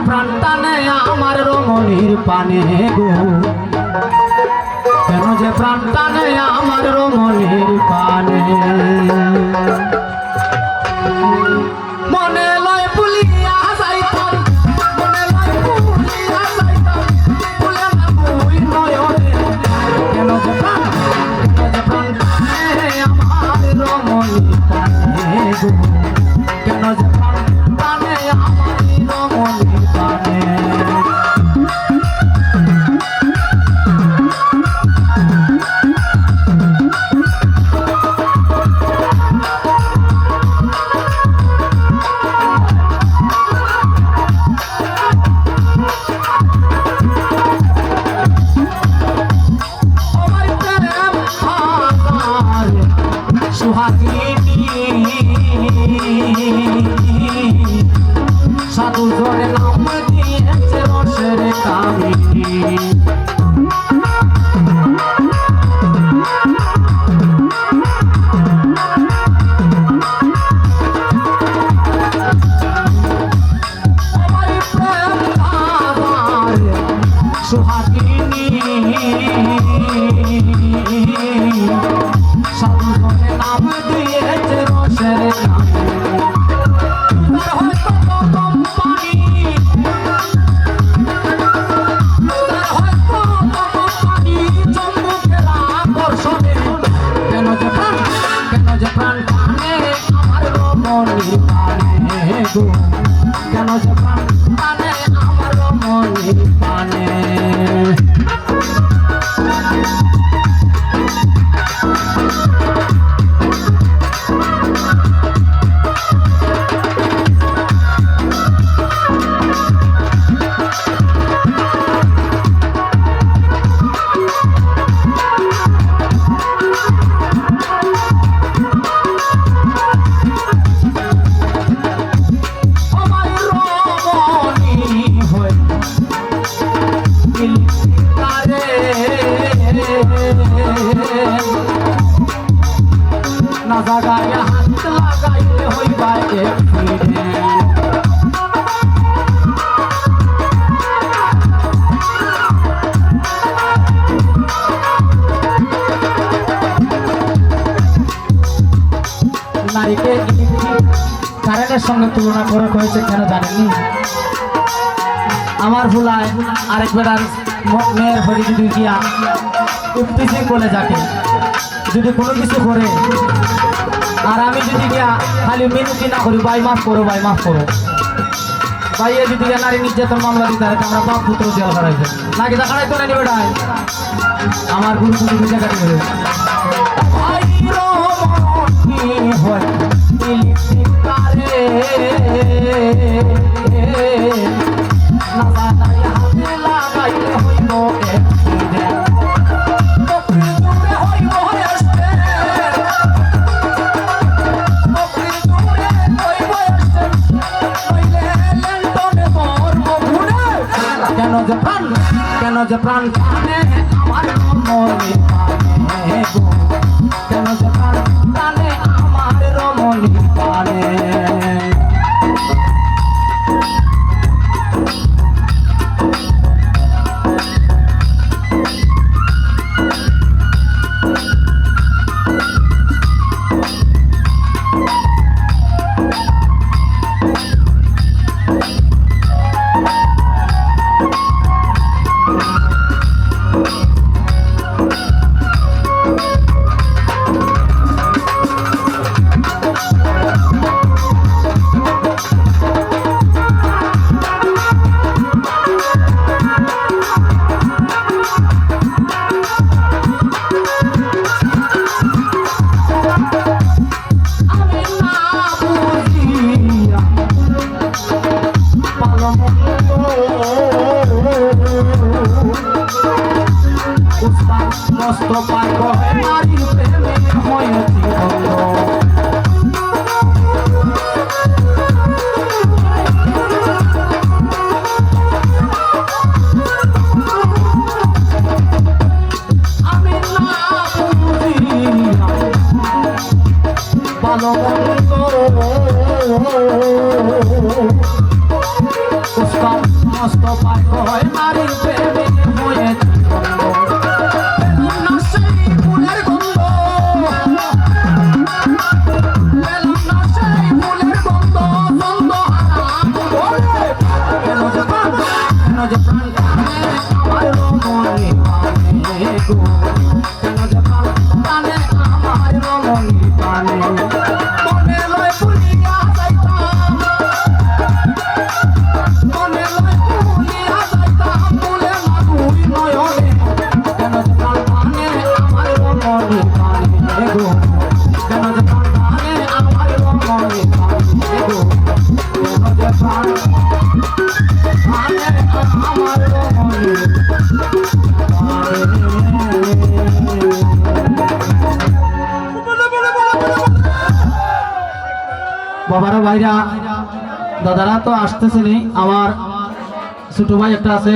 প্রাণ টানে আমার রমণীর পানে গো, কেন যে প্রাণ টানে আমার রমণীর পানে। মনে লয় পুলিয়া যাইতাম, মনে লয় পুলিয়া যাইতাম, পুলে না বই নয়নে, কেন যে প্রাণ টানে আমার রমণীর পানে গো, কেন যে প্রাণ টানে আমার রমণীর পানে। সাধু ধরে নাম দিয়েছে রসের কামিনী, সুহাগিনী সাধু ধরে নাম দিয়েছে রসের কেন যে প্রাণ টানে আমার রমণীর পানে। না জাগায় হাত লাগাইলে হইবা নারীকে কারেন্টের সঙ্গে তুলনা করে হয়েছে কেন জানেননি? আমার ভুলায় আরেক বেটার মেয়ের হরি যদি গিয়া উঠতেছি বলে যাকে যদি কোনো কিছু করে আর আমি যদি গিয়া খালি মিনতি না করি ভাই মাফ করো, ভাই মাফ করো, ভাই এ যদি নারী নির্যাতন মামলা দিতে হয় আমরা বাপ পুত্র জেল হারাইবে নাকি তা হারাইতো না বেটায় আমার গুরু পুজো বুঝে কাটি করে ভাই রমণী হয় না জানাই হাতে লাগাইলে হইব কেন যে প্রাণ টানে আমার রমণীর পানে গো, কেন যে প্রাণ টানে আমার রমণীর পানে। মস্ত পাগল নারীর প্রেমে হয়েছি আমি না বুঝি ভালো মস্ত পায় হয় নারীর প্রেমে হয়েছে পেলাম না সেই ফুলের গন্ধ পেলাম না সেই ফুলের গন্ধ গন্ধ হারাম বলে কেন যে প্রাণ টানে আমার রমণী পানে গো কেন যে প্রাণ টানে আমার রমণী পানে মনে লয় ভুলিয়া যাইতাম মনে লয় ভুলিয়া যাইতাম ভুলে না তুই নয়নে কেন যে প্রাণ টানে আমার রমণী পানে গো কেন যে প্রাণ টানে আমার রমণী পানে গো কেন যে প্রাণ টানে আমার রমণী বাবারা ভাইরা দাদারা তো আসতেছেনি আমার ছোট ভাই একটা আছে